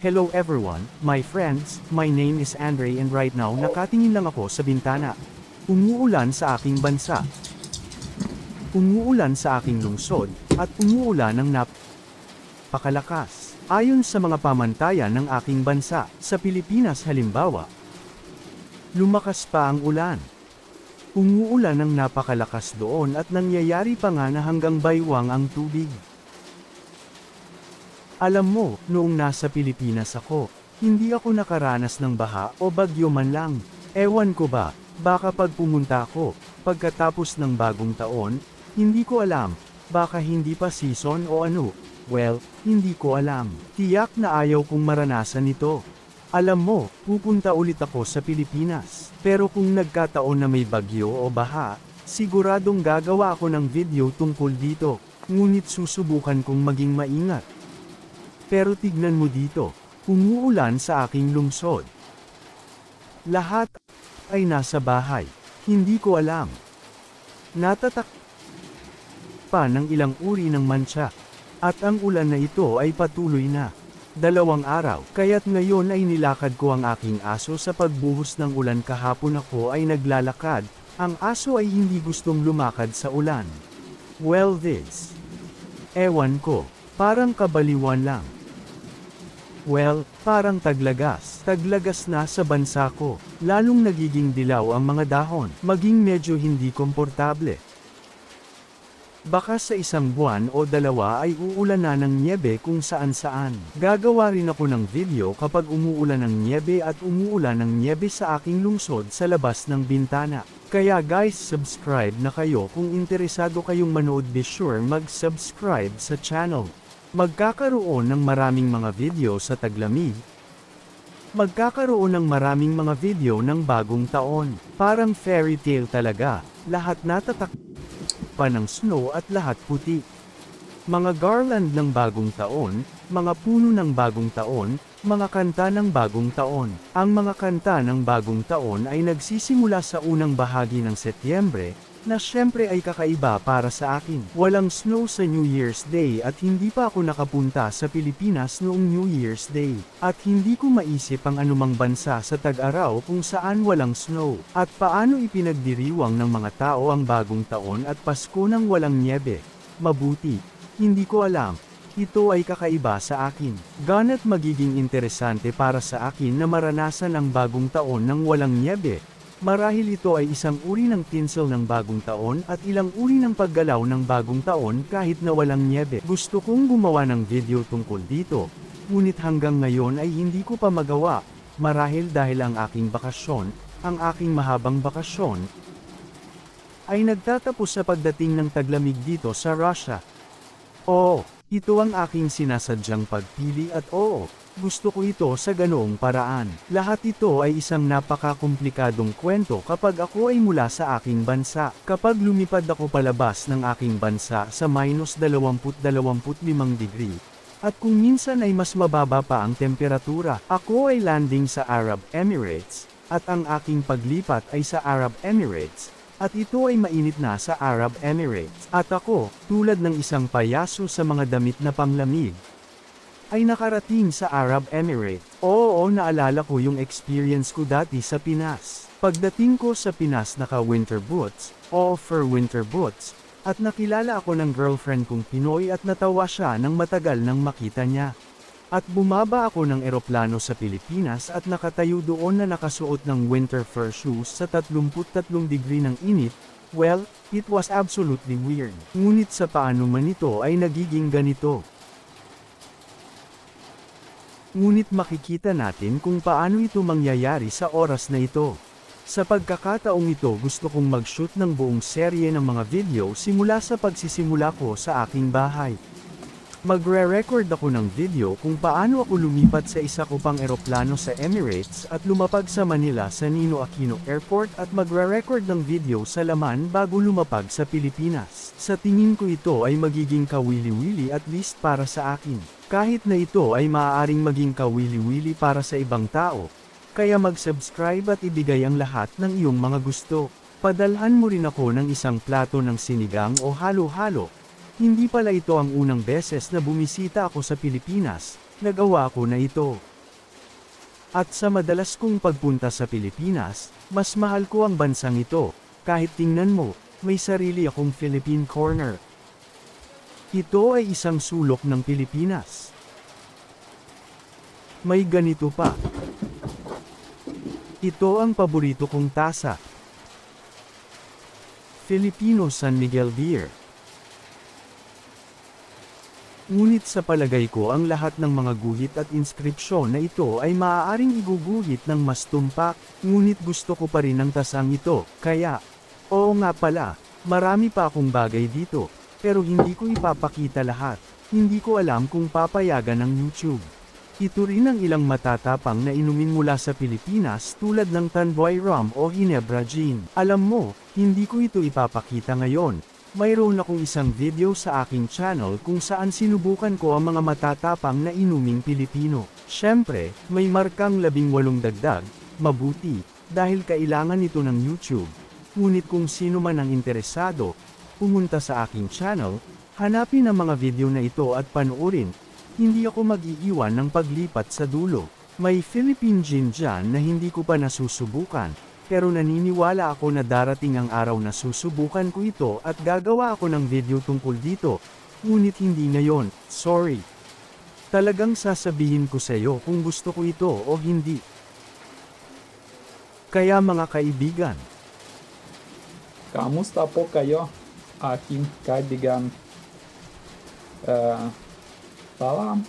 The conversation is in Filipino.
Hello everyone, my friends, my name is Andre and right now nakatingin lang ako sa bintana. Umuulan sa aking bansa. Umuulan sa aking lungsod, at umuulan ng napakalakas. Ayon sa mga pamantayan ng aking bansa, sa Pilipinas halimbawa, lumakas pa ang ulan. Umuulan ng napakalakas doon at nangyayari pa nga na hanggang baywang ang tubig. Alam mo, noong nasa Pilipinas ako, hindi ako nakaranas ng baha o bagyo man lang. Ewan ko ba, baka pag pumunta ako, pagkatapos ng bagong taon, hindi ko alam, baka hindi pa season o ano. Well, hindi ko alam. Tiyak na ayaw kong maranasan ito. Alam mo, pupunta ulit ako sa Pilipinas. Pero kung nagkataon na may bagyo o baha, siguradong gagawa ako ng video tungkol dito. Ngunit susubukan kong maging maingat. Pero tignan mo dito, umuulan sa aking lungsod. Lahat ay nasa bahay. Hindi ko alam. Natatak pa ng ilang uri ng mantsa. At ang ulan na ito ay patuloy na. 2 araw, kaya't ngayon ay nilakad ko ang aking aso sa pagbuhos ng ulan. Kahapon ako ay naglalakad, ang aso ay hindi gustong lumakad sa ulan. Well this. Ewan ko, parang kabaliwan lang. Well, parang taglagas. Taglagas na sa bansa ko. Lalong nagiging dilaw ang mga dahon. Maging medyo hindi komportable. Baka sa 1 buwan o 2 ay uulan na ng nyebe kung saan-saan. Gagawa rin ako ng video kapag umuulan ng nyebe at umuulan ng nyebe sa aking lungsod sa labas ng bintana. Kaya guys, subscribe na kayo kung interesado kayong manood. Be sure mag-subscribe sa channel. Magkakaroon ng maraming mga video sa taglamig. Magkakaroon ng maraming mga video ng bagong taon. Parang fairy tale talaga, lahat natatak pa ng snow at lahat puti. Mga garland ng bagong taon, mga puno ng bagong taon, mga kanta ng bagong taon. Ang mga kanta ng bagong taon ay nagsisimula sa unang bahagi ng Setyembre, na syempre ay kakaiba para sa akin. Walang snow sa New Year's Day at hindi pa ako nakapunta sa Pilipinas noong New Year's Day. At hindi ko maisip ang anumang bansa sa tag-araw kung saan walang snow. At paano ipinagdiriwang ng mga tao ang bagong taon at Pasko nang walang nyebe. Mabuti. Hindi ko alam. Ito ay kakaiba sa akin. Gana't magiging interesante para sa akin na maranasan ang bagong taon nang walang nyebe. Marahil ito ay isang uri ng tinsel ng bagong taon at ilang uri ng paggalaw ng bagong taon kahit na walang nyebe. Gusto kong gumawa ng video tungkol dito, ngunit hanggang ngayon ay hindi ko pa magawa, marahil dahil ang aking bakasyon, ang aking mahabang bakasyon, ay nagtatapos sa pagdating ng taglamig dito sa Russia. Oo, ito ang aking sinasadyang pagpili at oo, gusto ko ito sa ganoong paraan. Lahat ito ay isang napakakomplikadong kwento kapag ako ay mula sa aking bansa. Kapag lumipad ako palabas ng aking bansa sa -20-25 degree, at kung minsan ay mas mababa pa ang temperatura, ako ay landing sa Arab Emirates, at ang aking paglipat ay sa Arab Emirates, at ito ay mainit na sa Arab Emirates. At ako, tulad ng isang payaso sa mga damit na panglamig, ay nakarating sa Arab Emirates. Oo, naalala ko yung experience ko dati sa Pinas. Pagdating ko sa Pinas naka-winter boots, o fur winter boots, at nakilala ako ng girlfriend kong Pinoy at natawa siya nang matagal nang makita niya. At bumaba ako ng eroplano sa Pilipinas at nakatayo doon na nakasuot ng winter fur shoes sa 33 degree ng init. Well, it was absolutely weird. Ngunit sa paano man ito ay nagiging ganito. Ngunit makikita natin kung paano ito mangyayari sa oras na ito. Sa pagkakataong ito gusto kong mag-shoot ng buong serye ng mga video simula sa pagsisimula ko sa aking bahay. Magre-record ako ng video kung paano ako lumipat sa isa ko pang eroplano sa Emirates at lumapag sa Manila sa Ninoy Aquino Airport at magre-record ng video sa laman bago lumapag sa Pilipinas. Sa tingin ko ito ay magiging kawili-wili at least para sa akin. Kahit na ito ay maaaring maging kawili-wili para sa ibang tao. Kaya mag-subscribe at ibigay ang lahat ng iyong mga gusto. Padalhan mo rin ako ng isang plato ng sinigang o halo-halo. Hindi pala ito ang unang beses na bumisita ako sa Pilipinas, nagawa ko na ito. At sa madalas kong pagpunta sa Pilipinas, mas mahal ko ang bansang ito, kahit tingnan mo, may sarili akong Philippine Corner. Ito ay isang sulok ng Pilipinas. May ganito pa. Ito ang paborito kong tasa. Filipino San Miguel Beer. Ngunit sa palagay ko ang lahat ng mga guhit at inskripsyon na ito ay maaaring iguguhit ng mas tumpak, ngunit gusto ko pa rin ang tasang ito, kaya, oo nga pala, marami pa akong bagay dito, pero hindi ko ipapakita lahat, hindi ko alam kung papayagan ng YouTube. Ito rin ang ilang matatapang na inumin mula sa Pilipinas tulad ng Tanduay Rum o Ginebra Gin. Alam mo, hindi ko ito ipapakita ngayon. Mayroon akong isang video sa aking channel kung saan sinubukan ko ang mga matatapang na inuming Pilipino. Siyempre, may markang 18 dagdag, mabuti, dahil kailangan ito ng YouTube. Ngunit kung sino man ang interesado, pumunta sa aking channel, hanapin ang mga video na ito at panoorin. Hindi ako mag-iiwan ng paglipat sa dulo. May Philippine Gin dyan na hindi ko pa nasusubukan. Pero naniniwala ako na darating ang araw na susubukan ko ito at gagawa ako ng video tungkol dito. Ngunit hindi ngayon, sorry. Talagang sasabihin ko sa iyo kung gusto ko ito o hindi. Kaya mga kaibigan. Kamusta po kayo, aking kaibigan? Salam.